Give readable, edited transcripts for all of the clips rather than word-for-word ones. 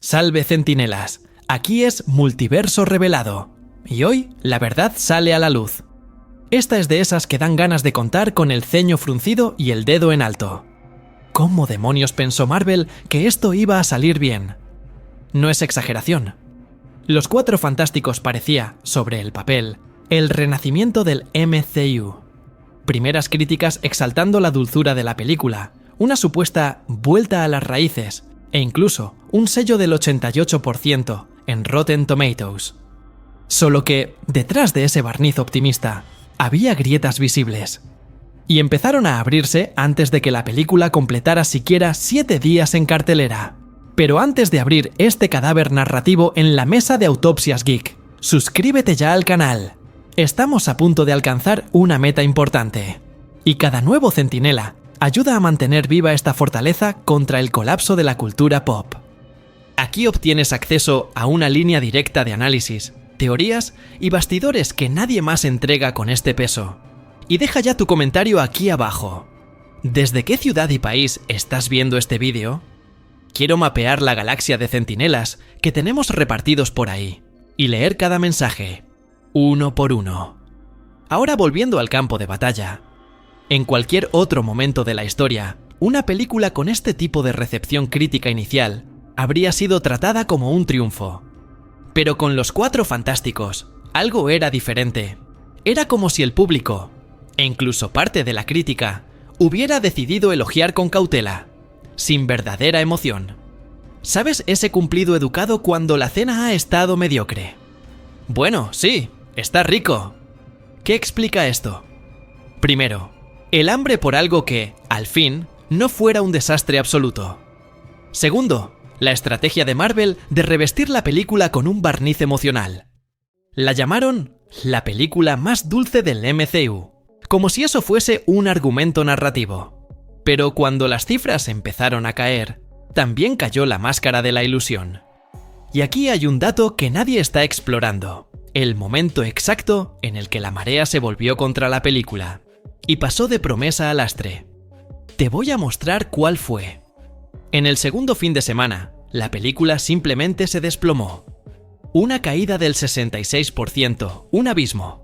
Salve centinelas, aquí es Multiverso Revelado, y hoy la verdad sale a la luz. Esta es de esas que dan ganas de contar con el ceño fruncido y el dedo en alto. ¿Cómo demonios pensó Marvel que esto iba a salir bien? No es exageración. Los Cuatro Fantásticos parecía, sobre el papel, el renacimiento del MCU. Primeras críticas exaltando la dulzura de la película, una supuesta vuelta a las raíces, e incluso un sello del 88% en Rotten Tomatoes. Solo que, detrás de ese barniz optimista, había grietas visibles. Y empezaron a abrirse antes de que la película completara siquiera 7 días en cartelera. Pero antes de abrir este cadáver narrativo en la mesa de Autopsias Geek, suscríbete ya al canal. Estamos a punto de alcanzar una meta importante. Y cada nuevo centinela ayuda a mantener viva esta fortaleza contra el colapso de la cultura pop. Aquí obtienes acceso a una línea directa de análisis, teorías y bastidores que nadie más entrega con este peso. Y deja ya tu comentario aquí abajo. ¿Desde qué ciudad y país estás viendo este vídeo? Quiero mapear la galaxia de centinelas que tenemos repartidos por ahí y leer cada mensaje, uno por uno. Ahora volviendo al campo de batalla. En cualquier otro momento de la historia, una película con este tipo de recepción crítica inicial habría sido tratada como un triunfo. Pero con Los Cuatro Fantásticos, algo era diferente. Era como si el público, e incluso parte de la crítica, hubiera decidido elogiar con cautela, sin verdadera emoción. ¿Sabes ese cumplido educado cuando la cena ha estado mediocre? Bueno, sí, está rico. ¿Qué explica esto? Primero, el hambre por algo que, al fin, no fuera un desastre absoluto. Segundo, la estrategia de Marvel de revestir la película con un barniz emocional. La llamaron la película más dulce del MCU, como si eso fuese un argumento narrativo. Pero cuando las cifras empezaron a caer, también cayó la máscara de la ilusión. Y aquí hay un dato que nadie está explorando, el momento exacto en el que la marea se volvió contra la película y pasó de promesa a lastre. Te voy a mostrar cuál fue. En el segundo fin de semana, la película simplemente se desplomó. Una caída del 66%, un abismo.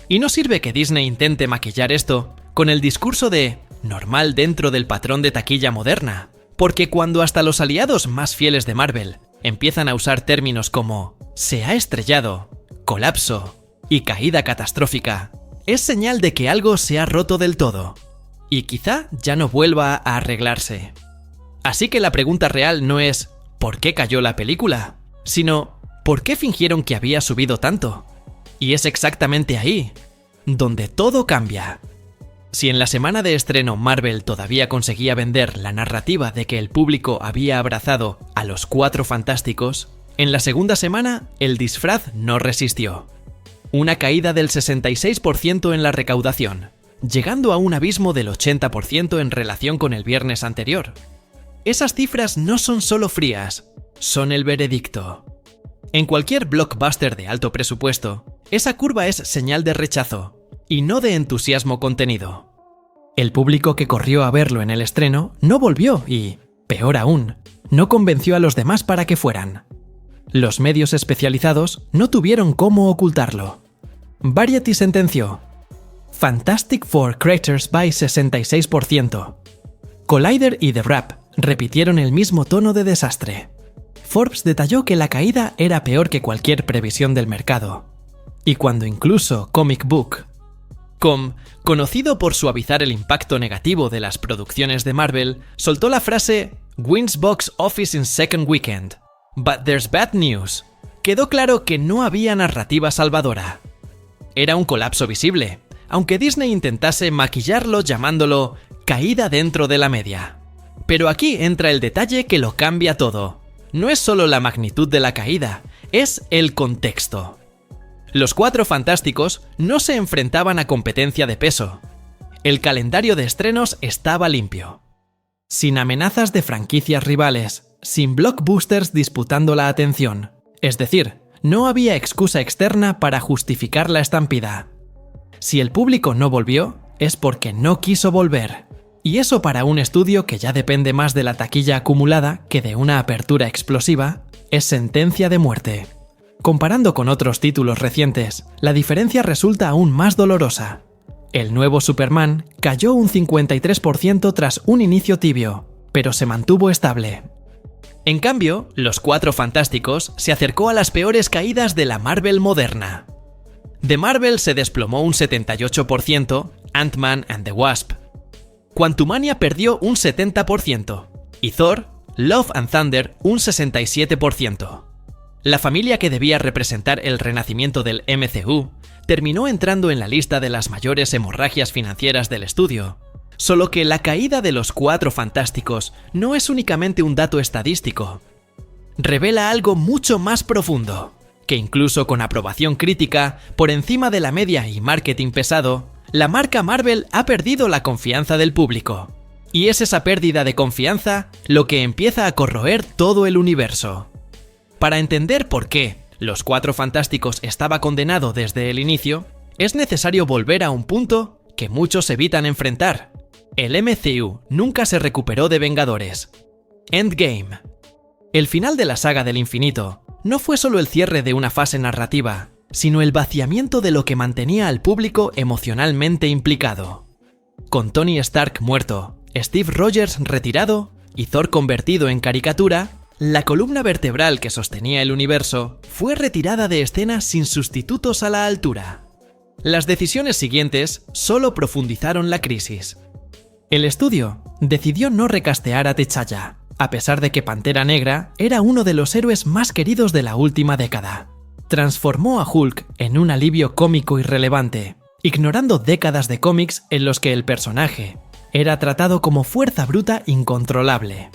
Y no sirve que Disney intente maquillar esto con el discurso de normal dentro del patrón de taquilla moderna, porque cuando hasta los aliados más fieles de Marvel empiezan a usar términos como se ha estrellado, colapso y caída catastrófica, es señal de que algo se ha roto del todo, y quizá ya no vuelva a arreglarse. Así que la pregunta real no es ¿por qué cayó la película?, sino ¿por qué fingieron que había subido tanto? Y es exactamente ahí, donde todo cambia. Si en la semana de estreno Marvel todavía conseguía vender la narrativa de que el público había abrazado a los Cuatro Fantásticos, en la segunda semana el disfraz no resistió. Una caída del 66% en la recaudación, llegando a un abismo del 80% en relación con el viernes anterior. Esas cifras no son solo frías, son el veredicto. En cualquier blockbuster de alto presupuesto, esa curva es señal de rechazo, y no de entusiasmo contenido. El público que corrió a verlo en el estreno no volvió y, peor aún, no convenció a los demás para que fueran. Los medios especializados no tuvieron cómo ocultarlo. Variety sentenció: Fantastic Four craters by 66%. Collider y The Wrap repitieron el mismo tono de desastre. Forbes detalló que la caída era peor que cualquier previsión del mercado. Y cuando incluso Comic Book conocido por suavizar el impacto negativo de las producciones de Marvel, soltó la frase "Wins box office in second weekend, but there's bad news", quedó claro que no había narrativa salvadora. Era un colapso visible, aunque Disney intentase maquillarlo llamándolo caída dentro de la media. Pero aquí entra el detalle que lo cambia todo. No es solo la magnitud de la caída, es el contexto. Los Cuatro Fantásticos no se enfrentaban a competencia de peso. El calendario de estrenos estaba limpio. Sin amenazas de franquicias rivales, sin blockbusters disputando la atención. Es decir, no había excusa externa para justificar la estampida. Si el público no volvió, es porque no quiso volver. Y eso para un estudio que ya depende más de la taquilla acumulada que de una apertura explosiva, es sentencia de muerte. Comparando con otros títulos recientes, la diferencia resulta aún más dolorosa. El nuevo Superman cayó un 53% tras un inicio tibio, pero se mantuvo estable. En cambio, Los Cuatro Fantásticos se acercó a las peores caídas de la Marvel moderna. The Marvel se desplomó un 78%, Ant-Man and the Wasp. Quantumania perdió un 70%, y Thor, Love and Thunder un 67%. La familia que debía representar el renacimiento del MCU terminó entrando en la lista de las mayores hemorragias financieras del estudio. Solo que la caída de Los Cuatro Fantásticos no es únicamente un dato estadístico. Revela algo mucho más profundo, que incluso con aprobación crítica, por encima de la media y marketing pesado, la marca Marvel ha perdido la confianza del público. Y es esa pérdida de confianza lo que empieza a corroer todo el universo. Para entender por qué Los Cuatro Fantásticos estaba condenado desde el inicio, es necesario volver a un punto que muchos evitan enfrentar. El MCU nunca se recuperó de Vengadores. Endgame. El final de la saga del infinito no fue solo el cierre de una fase narrativa, sino el vaciamiento de lo que mantenía al público emocionalmente implicado. Con Tony Stark muerto, Steve Rogers retirado y Thor convertido en caricatura, la columna vertebral que sostenía el universo fue retirada de escena sin sustitutos a la altura. Las decisiones siguientes solo profundizaron la crisis. El estudio decidió no recastear a T'Challa, a pesar de que Pantera Negra era uno de los héroes más queridos de la última década. Transformó a Hulk en un alivio cómico irrelevante, ignorando décadas de cómics en los que el personaje era tratado como fuerza bruta incontrolable.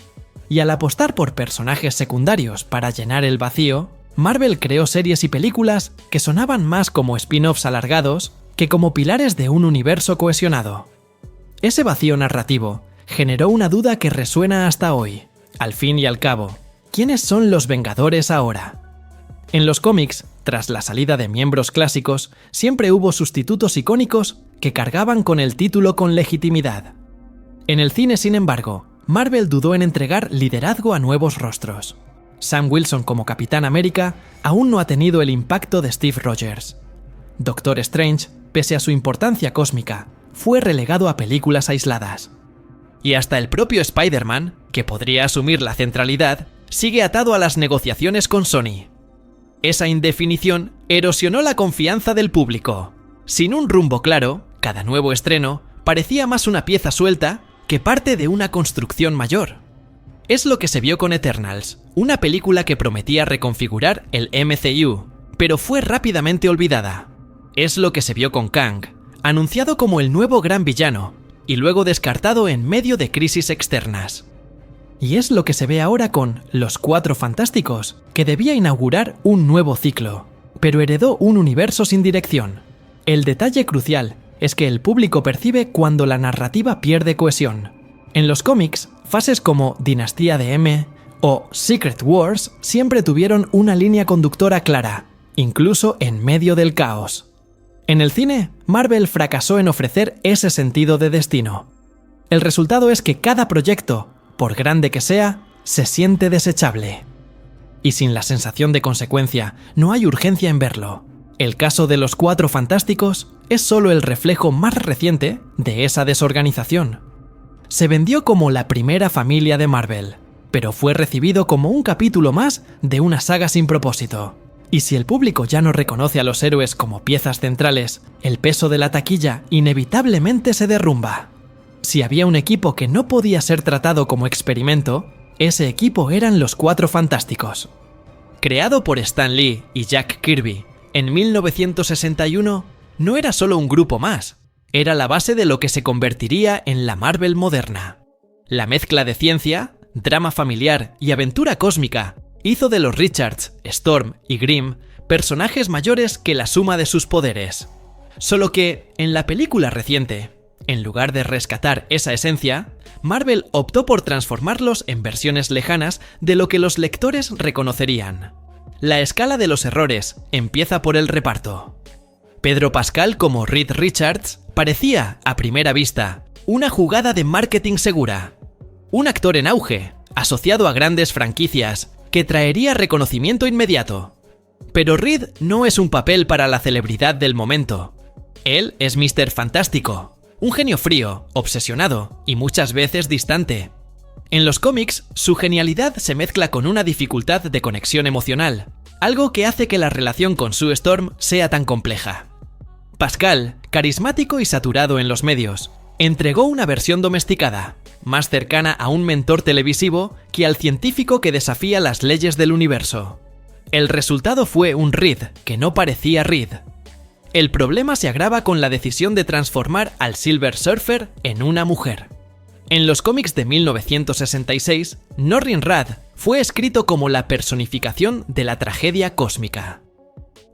Y al apostar por personajes secundarios para llenar el vacío, Marvel creó series y películas que sonaban más como spin-offs alargados que como pilares de un universo cohesionado. Ese vacío narrativo generó una duda que resuena hasta hoy. Al fin y al cabo, ¿quiénes son los Vengadores ahora? En los cómics, tras la salida de miembros clásicos, siempre hubo sustitutos icónicos que cargaban con el título con legitimidad. En el cine, sin embargo, Marvel dudó en entregar liderazgo a nuevos rostros. Sam Wilson como Capitán América aún no ha tenido el impacto de Steve Rogers. Doctor Strange, pese a su importancia cósmica, fue relegado a películas aisladas. Y hasta el propio Spider-Man, que podría asumir la centralidad, sigue atado a las negociaciones con Sony. Esa indefinición erosionó la confianza del público. Sin un rumbo claro, cada nuevo estreno parecía más una pieza suelta que parte de una construcción mayor. Es lo que se vio con Eternals, una película que prometía reconfigurar el MCU, pero fue rápidamente olvidada. Es lo que se vio con Kang, anunciado como el nuevo gran villano, y luego descartado en medio de crisis externas. Y es lo que se ve ahora con Los Cuatro Fantásticos, que debía inaugurar un nuevo ciclo, pero heredó un universo sin dirección. El detalle crucial es que el público percibe cuando la narrativa pierde cohesión. En los cómics, fases como Dinastía de M o Secret Wars siempre tuvieron una línea conductora clara, incluso en medio del caos. En el cine, Marvel fracasó en ofrecer ese sentido de destino. El resultado es que cada proyecto, por grande que sea, se siente desechable. Y sin la sensación de consecuencia, no hay urgencia en verlo. El caso de Los Cuatro Fantásticos es solo el reflejo más reciente de esa desorganización. Se vendió como la primera familia de Marvel, pero fue recibido como un capítulo más de una saga sin propósito. Y si el público ya no reconoce a los héroes como piezas centrales, el peso de la taquilla inevitablemente se derrumba. Si había un equipo que no podía ser tratado como experimento, ese equipo eran Los Cuatro Fantásticos. Creado por Stan Lee y Jack Kirby en 1961, no era solo un grupo más, era la base de lo que se convertiría en la Marvel moderna. La mezcla de ciencia, drama familiar y aventura cósmica hizo de los Richards, Storm y Grimm personajes mayores que la suma de sus poderes. Solo que, en la película reciente, en lugar de rescatar esa esencia, Marvel optó por transformarlos en versiones lejanas de lo que los lectores reconocerían. La escala de los errores empieza por el reparto. Pedro Pascal como Reed Richards parecía, a primera vista, una jugada de marketing segura. Un actor en auge, asociado a grandes franquicias, que traería reconocimiento inmediato. Pero Reed no es un papel para la celebridad del momento. Él es Mr. Fantástico, un genio frío, obsesionado y muchas veces distante. En los cómics, su genialidad se mezcla con una dificultad de conexión emocional, algo que hace que la relación con Sue Storm sea tan compleja. Pascal, carismático y saturado en los medios, entregó una versión domesticada, más cercana a un mentor televisivo que al científico que desafía las leyes del universo. El resultado fue un Reed que no parecía Reed. El problema se agrava con la decisión de transformar al Silver Surfer en una mujer. En los cómics de 1966, Norrin Radd fue escrito como la personificación de la tragedia cósmica.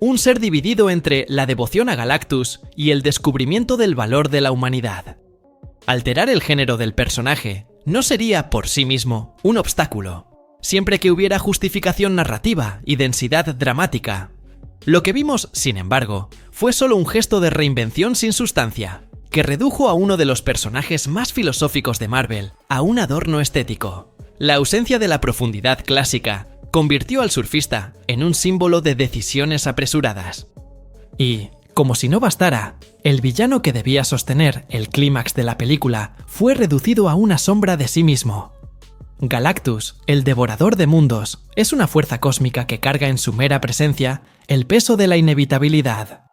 Un ser dividido entre la devoción a Galactus y el descubrimiento del valor de la humanidad. Alterar el género del personaje no sería por sí mismo un obstáculo, siempre que hubiera justificación narrativa y densidad dramática. Lo que vimos, sin embargo, fue solo un gesto de reinvención sin sustancia, que redujo a uno de los personajes más filosóficos de Marvel a un adorno estético. La ausencia de la profundidad clásica convirtió al surfista en un símbolo de decisiones apresuradas. Y, como si no bastara, el villano que debía sostener el clímax de la película fue reducido a una sombra de sí mismo. Galactus, el devorador de mundos, es una fuerza cósmica que carga en su mera presencia el peso de la inevitabilidad.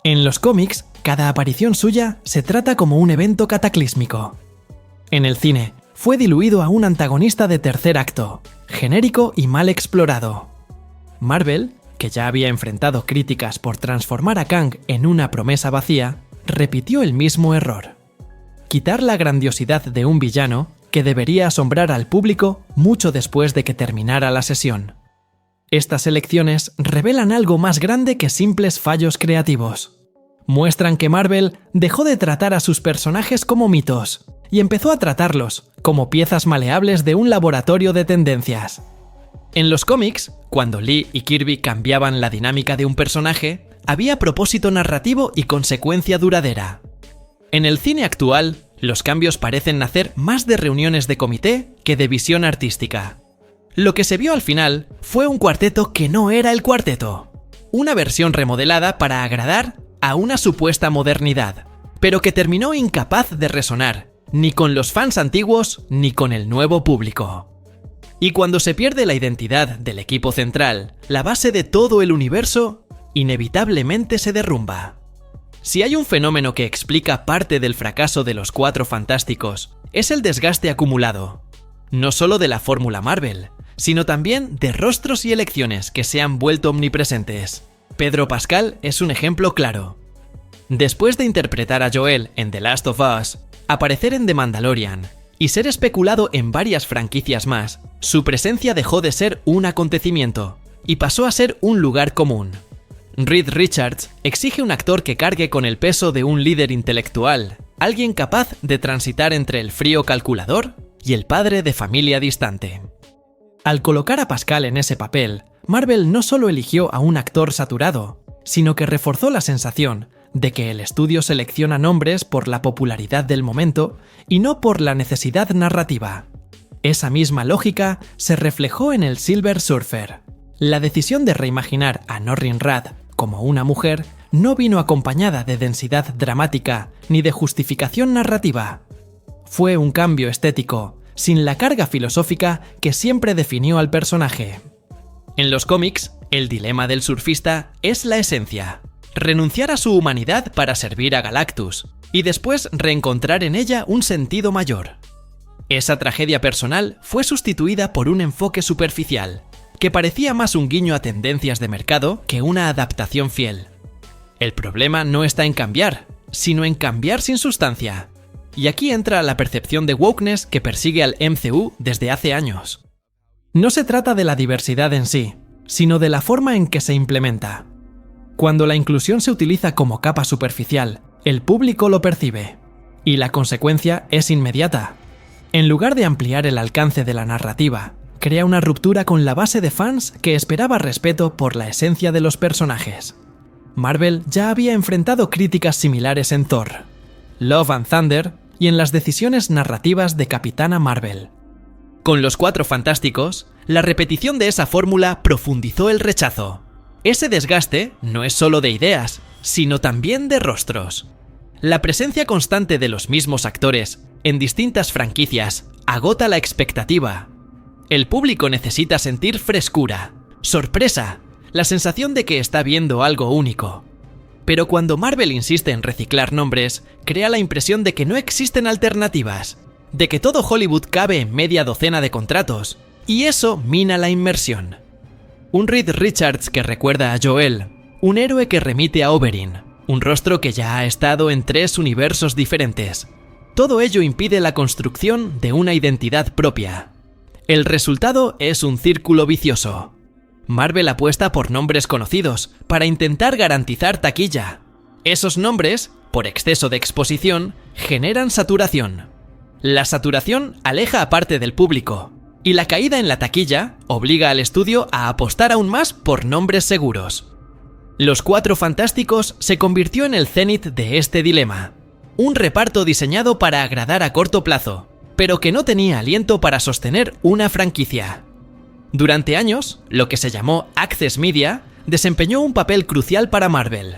En los cómics, cada aparición suya se trata como un evento cataclísmico. En el cine, fue diluido a un antagonista de tercer acto, genérico y mal explorado. Marvel, que ya había enfrentado críticas por transformar a Kang en una promesa vacía, repitió el mismo error. Quitar la grandiosidad de un villano que debería asombrar al público mucho después de que terminara la sesión. Estas elecciones revelan algo más grande que simples fallos creativos. Muestran que Marvel dejó de tratar a sus personajes como mitos y empezó a tratarlos como piezas maleables de un laboratorio de tendencias. En los cómics, cuando Lee y Kirby cambiaban la dinámica de un personaje, había propósito narrativo y consecuencia duradera. En el cine actual, los cambios parecen nacer más de reuniones de comité que de visión artística. Lo que se vio al final fue un cuarteto que no era el cuarteto. Una versión remodelada para agradar a una supuesta modernidad, pero que terminó incapaz de resonar, ni con los fans antiguos ni con el nuevo público. Y cuando se pierde la identidad del equipo central, la base de todo el universo inevitablemente se derrumba. Si hay un fenómeno que explica parte del fracaso de los Cuatro Fantásticos, es el desgaste acumulado, no solo de la fórmula Marvel, sino también de rostros y elecciones que se han vuelto omnipresentes. Pedro Pascal es un ejemplo claro. Después de interpretar a Joel en The Last of Us, aparecer en The Mandalorian y ser especulado en varias franquicias más, su presencia dejó de ser un acontecimiento y pasó a ser un lugar común. Reed Richards exige un actor que cargue con el peso de un líder intelectual, alguien capaz de transitar entre el frío calculador y el padre de familia distante. Al colocar a Pascal en ese papel, Marvel no solo eligió a un actor saturado, sino que reforzó la sensación de que el estudio selecciona nombres por la popularidad del momento y no por la necesidad narrativa. Esa misma lógica se reflejó en el Silver Surfer. La decisión de reimaginar a Norrin Radd como una mujer no vino acompañada de densidad dramática ni de justificación narrativa. Fue un cambio estético, sin la carga filosófica que siempre definió al personaje. En los cómics, el dilema del surfista es la esencia: renunciar a su humanidad para servir a Galactus, y después reencontrar en ella un sentido mayor. Esa tragedia personal fue sustituida por un enfoque superficial, que parecía más un guiño a tendencias de mercado que una adaptación fiel. El problema no está en cambiar, sino en cambiar sin sustancia. Y aquí entra la percepción de wokeness que persigue al MCU desde hace años. No se trata de la diversidad en sí, sino de la forma en que se implementa. Cuando la inclusión se utiliza como capa superficial, el público lo percibe, y la consecuencia es inmediata. En lugar de ampliar el alcance de la narrativa, crea una ruptura con la base de fans que esperaba respeto por la esencia de los personajes. Marvel ya había enfrentado críticas similares en Thor, Love and Thunder y en las decisiones narrativas de Capitana Marvel. Con los Cuatro Fantásticos, la repetición de esa fórmula profundizó el rechazo. Ese desgaste no es solo de ideas, sino también de rostros. La presencia constante de los mismos actores en distintas franquicias agota la expectativa. El público necesita sentir frescura, sorpresa, la sensación de que está viendo algo único. Pero cuando Marvel insiste en reciclar nombres, crea la impresión de que no existen alternativas, de que todo Hollywood cabe en media docena de contratos, y eso mina la inmersión. Un Reed Richards que recuerda a Joel, un héroe que remite a Oberyn, un rostro que ya ha estado en 3 universos diferentes. Todo ello impide la construcción de una identidad propia. El resultado es un círculo vicioso. Marvel apuesta por nombres conocidos para intentar garantizar taquilla. Esos nombres, por exceso de exposición, generan saturación. La saturación aleja a parte del público, y la caída en la taquilla obliga al estudio a apostar aún más por nombres seguros. Los Cuatro Fantásticos se convirtió en el cénit de este dilema. Un reparto diseñado para agradar a corto plazo, pero que no tenía aliento para sostener una franquicia. Durante años, lo que se llamó Access Media desempeñó un papel crucial para Marvel.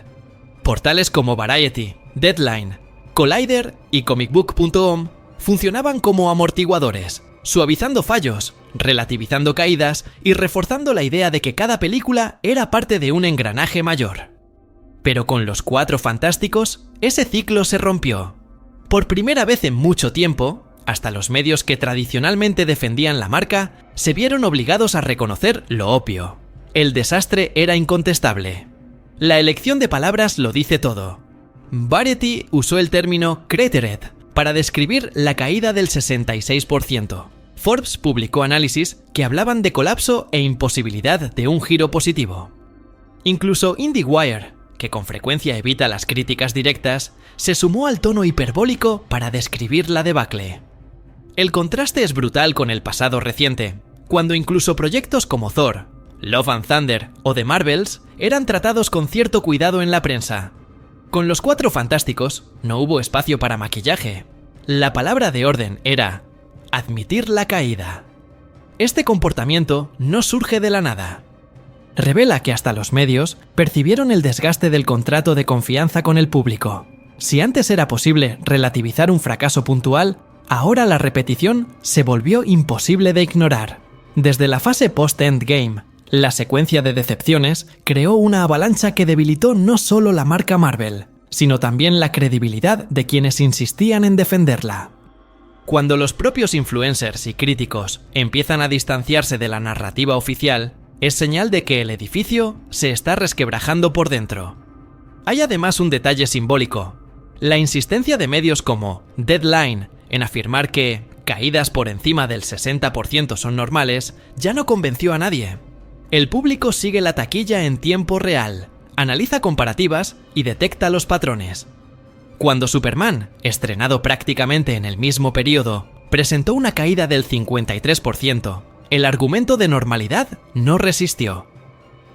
Portales como Variety, Deadline, Collider y comicbook.com funcionaban como amortiguadores, suavizando fallos, relativizando caídas y reforzando la idea de que cada película era parte de un engranaje mayor. Pero con los Cuatro Fantásticos, ese ciclo se rompió. Por primera vez en mucho tiempo, hasta los medios que tradicionalmente defendían la marca se vieron obligados a reconocer lo obvio. El desastre era incontestable. La elección de palabras lo dice todo. Variety usó el término cratered para describir la caída del 66%. Forbes publicó análisis que hablaban de colapso e imposibilidad de un giro positivo. Incluso IndieWire, que con frecuencia evita las críticas directas, se sumó al tono hiperbólico para describir la debacle. El contraste es brutal con el pasado reciente, cuando incluso proyectos como Thor, Love and Thunder o The Marvels eran tratados con cierto cuidado en la prensa. Con los Cuatro Fantásticos no hubo espacio para maquillaje. La palabra de orden era admitir la caída. Este comportamiento no surge de la nada. Revela que hasta los medios percibieron el desgaste del contrato de confianza con el público. Si antes era posible relativizar un fracaso puntual, ahora la repetición se volvió imposible de ignorar. Desde la fase post-Endgame, la secuencia de decepciones creó una avalancha que debilitó no solo la marca Marvel, sino también la credibilidad de quienes insistían en defenderla. Cuando los propios influencers y críticos empiezan a distanciarse de la narrativa oficial, es señal de que el edificio se está resquebrajando por dentro. Hay además un detalle simbólico. La insistencia de medios como Deadline en afirmar que caídas por encima del 60% son normales ya no convenció a nadie. El público sigue la taquilla en tiempo real, analiza comparativas y detecta los patrones. Cuando Superman, estrenado prácticamente en el mismo periodo, presentó una caída del 53%, el argumento de normalidad no resistió.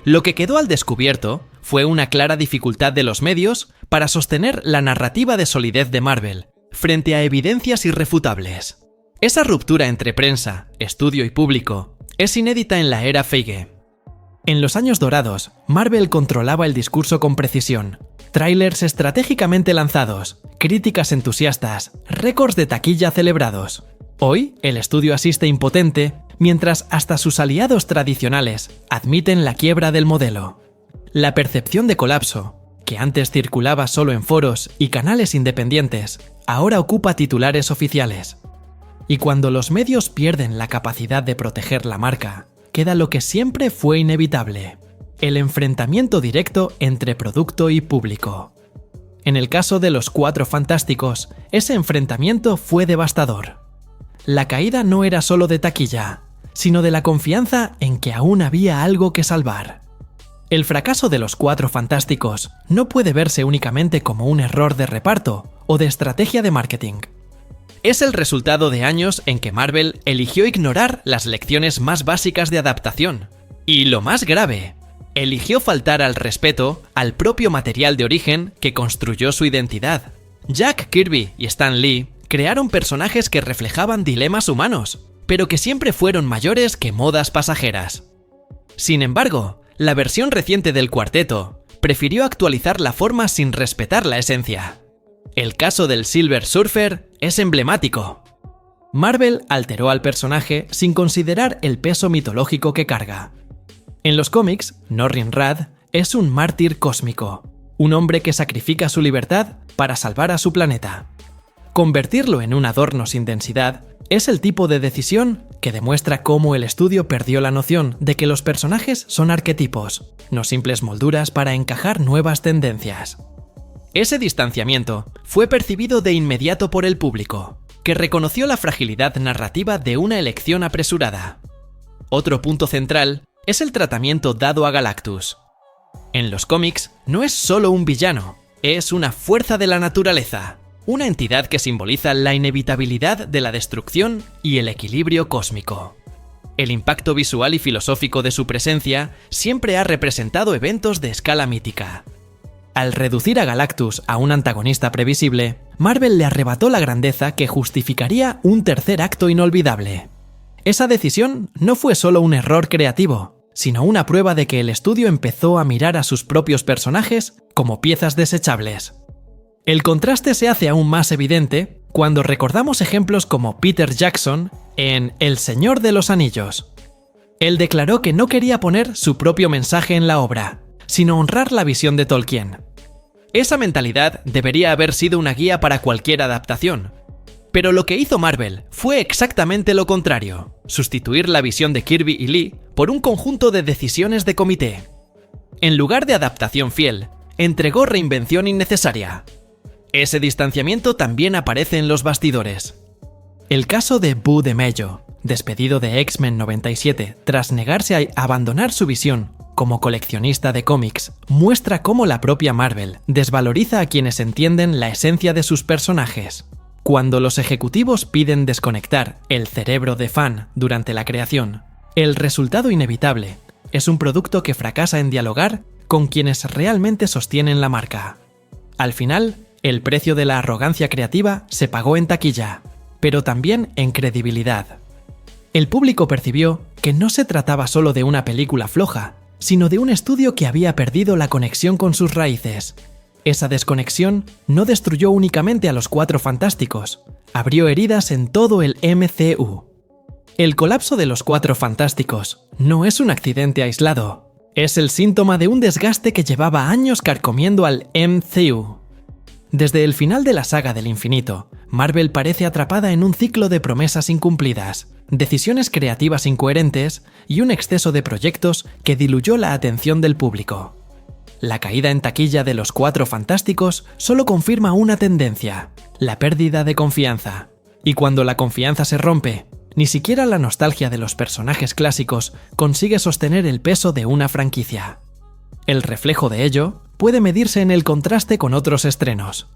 Lo que quedó al descubierto fue una clara dificultad de los medios para sostener la narrativa de solidez de Marvel frente a evidencias irrefutables. Esa ruptura entre prensa, estudio y público es inédita en la era Feige. En los años dorados, Marvel controlaba el discurso con precisión. Trailers estratégicamente lanzados, críticas entusiastas, récords de taquilla celebrados. Hoy, el estudio asiste impotente, mientras hasta sus aliados tradicionales admiten la quiebra del modelo. La percepción de colapso, que antes circulaba solo en foros y canales independientes, ahora ocupa titulares oficiales. Y cuando los medios pierden la capacidad de proteger la marca, queda lo que siempre fue inevitable: el enfrentamiento directo entre producto y público. En el caso de los Cuatro Fantásticos, ese enfrentamiento fue devastador. La caída no era solo de taquilla, sino de la confianza en que aún había algo que salvar. El fracaso de los Cuatro Fantásticos no puede verse únicamente como un error de reparto o de estrategia de marketing. Es el resultado de años en que Marvel eligió ignorar las lecciones más básicas de adaptación. Y lo más grave, eligió faltar al respeto al propio material de origen que construyó su identidad. Jack Kirby y Stan Lee crearon personajes que reflejaban dilemas humanos, pero que siempre fueron mayores que modas pasajeras. Sin embargo, la versión reciente del cuarteto prefirió actualizar la forma sin respetar la esencia. El caso del Silver Surfer es emblemático. Marvel alteró al personaje sin considerar el peso mitológico que carga. En los cómics, Norrin Radd es un mártir cósmico, un hombre que sacrifica su libertad para salvar a su planeta. Convertirlo en un adorno sin densidad es el tipo de decisión que demuestra cómo el estudio perdió la noción de que los personajes son arquetipos, no simples molduras para encajar nuevas tendencias. Ese distanciamiento fue percibido de inmediato por el público, que reconoció la fragilidad narrativa de una elección apresurada. Otro punto central es el tratamiento dado a Galactus. En los cómics no es solo un villano, es una fuerza de la naturaleza, una entidad que simboliza la inevitabilidad de la destrucción y el equilibrio cósmico. El impacto visual y filosófico de su presencia siempre ha representado eventos de escala mítica. Al reducir a Galactus a un antagonista previsible, Marvel le arrebató la grandeza que justificaría un tercer acto inolvidable. Esa decisión no fue solo un error creativo, sino una prueba de que el estudio empezó a mirar a sus propios personajes como piezas desechables. El contraste se hace aún más evidente cuando recordamos ejemplos como Peter Jackson en El Señor de los Anillos. Él declaró que no quería poner su propio mensaje en la obra, sino honrar la visión de Tolkien. Esa mentalidad debería haber sido una guía para cualquier adaptación. Pero lo que hizo Marvel fue exactamente lo contrario, sustituir la visión de Kirby y Lee por un conjunto de decisiones de comité. En lugar de adaptación fiel, entregó reinvención innecesaria. Ese distanciamiento también aparece en los bastidores. El caso de Boo DeMello, despedido de X-Men 97 tras negarse a abandonar su visión como coleccionista de cómics, muestra cómo la propia Marvel desvaloriza a quienes entienden la esencia de sus personajes. Cuando los ejecutivos piden desconectar el cerebro de fan durante la creación, el resultado inevitable es un producto que fracasa en dialogar con quienes realmente sostienen la marca. Al final, el precio de la arrogancia creativa se pagó en taquilla, pero también en credibilidad. El público percibió que no se trataba solo de una película floja, sino de un estudio que había perdido la conexión con sus raíces. Esa desconexión no destruyó únicamente a los Cuatro Fantásticos, abrió heridas en todo el MCU. El colapso de los Cuatro Fantásticos no es un accidente aislado, es el síntoma de un desgaste que llevaba años carcomiendo al MCU. Desde el final de la saga del infinito, Marvel parece atrapada en un ciclo de promesas incumplidas, decisiones creativas incoherentes y un exceso de proyectos que diluyó la atención del público. La caída en taquilla de los Cuatro Fantásticos solo confirma una tendencia: la pérdida de confianza. Y cuando la confianza se rompe, ni siquiera la nostalgia de los personajes clásicos consigue sostener el peso de una franquicia. El reflejo de ello puede medirse en el contraste con otros estrenos.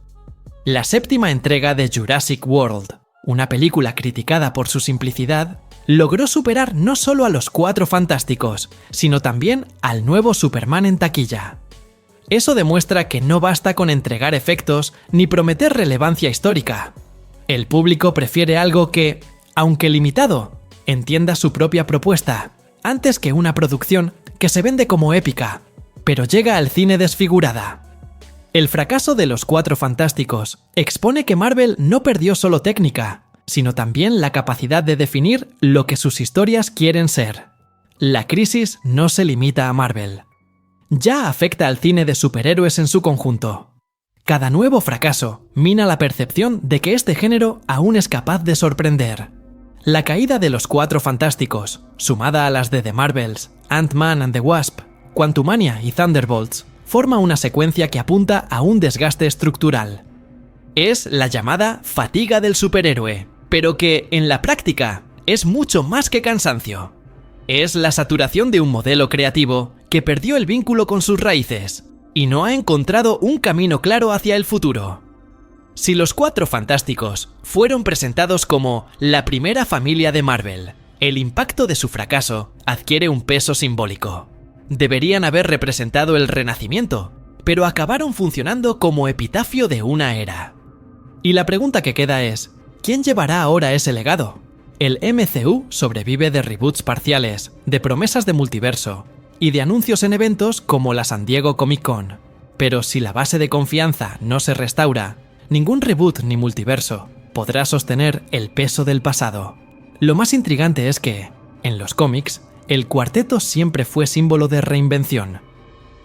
La séptima entrega de Jurassic World, una película criticada por su simplicidad, logró superar no solo a los Cuatro Fantásticos, sino también al nuevo Superman en taquilla. Eso demuestra que no basta con entregar efectos ni prometer relevancia histórica. El público prefiere algo que, aunque limitado, entienda su propia propuesta, antes que una producción que se vende como épica, pero llega al cine desfigurada. El fracaso de los Cuatro Fantásticos expone que Marvel no perdió solo técnica, sino también la capacidad de definir lo que sus historias quieren ser. La crisis no se limita a Marvel. Ya afecta al cine de superhéroes en su conjunto. Cada nuevo fracaso mina la percepción de que este género aún es capaz de sorprender. La caída de los Cuatro Fantásticos, sumada a las de The Marvels, Ant-Man and the Wasp, Quantumania y Thunderbolts, forma una secuencia que apunta a un desgaste estructural. Es la llamada fatiga del superhéroe, pero que, en la práctica, es mucho más que cansancio. Es la saturación de un modelo creativo que perdió el vínculo con sus raíces y no ha encontrado un camino claro hacia el futuro. Si los Cuatro Fantásticos fueron presentados como la primera familia de Marvel, el impacto de su fracaso adquiere un peso simbólico. Deberían haber representado el renacimiento, pero acabaron funcionando como epitafio de una era. Y la pregunta que queda es, ¿quién llevará ahora ese legado? El MCU sobrevive de reboots parciales, de promesas de multiverso y de anuncios en eventos como la San Diego Comic Con. Pero si la base de confianza no se restaura, ningún reboot ni multiverso podrá sostener el peso del pasado. Lo más intrigante es que, en los cómics, el cuarteto siempre fue símbolo de reinvención.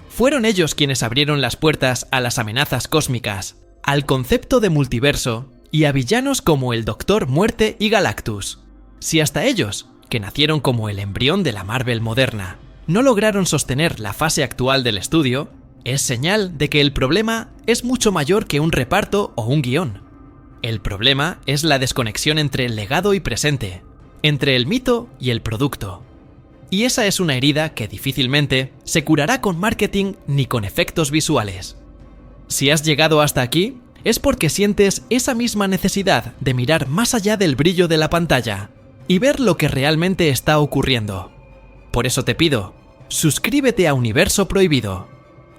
Fueron ellos quienes abrieron las puertas a las amenazas cósmicas, al concepto de multiverso y a villanos como el Doctor Muerte y Galactus. Si hasta ellos, que nacieron como el embrión de la Marvel moderna, no lograron sostener la fase actual del estudio, es señal de que el problema es mucho mayor que un reparto o un guión. El problema es la desconexión entre el legado y presente, entre el mito y el producto. Y esa es una herida que difícilmente se curará con marketing ni con efectos visuales. Si has llegado hasta aquí, es porque sientes esa misma necesidad de mirar más allá del brillo de la pantalla y ver lo que realmente está ocurriendo. Por eso te pido, suscríbete a Universo Prohibido.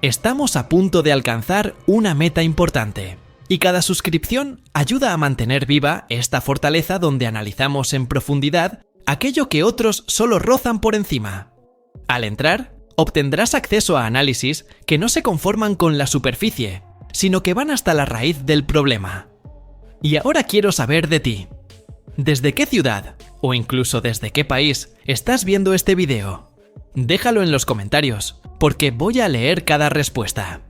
Estamos a punto de alcanzar una meta importante, y cada suscripción ayuda a mantener viva esta fortaleza donde analizamos en profundidad aquello que otros solo rozan por encima. Al entrar, obtendrás acceso a análisis que no se conforman con la superficie, sino que van hasta la raíz del problema. Y ahora quiero saber de ti. ¿Desde qué ciudad, o incluso desde qué país, estás viendo este video? Déjalo en los comentarios, porque voy a leer cada respuesta.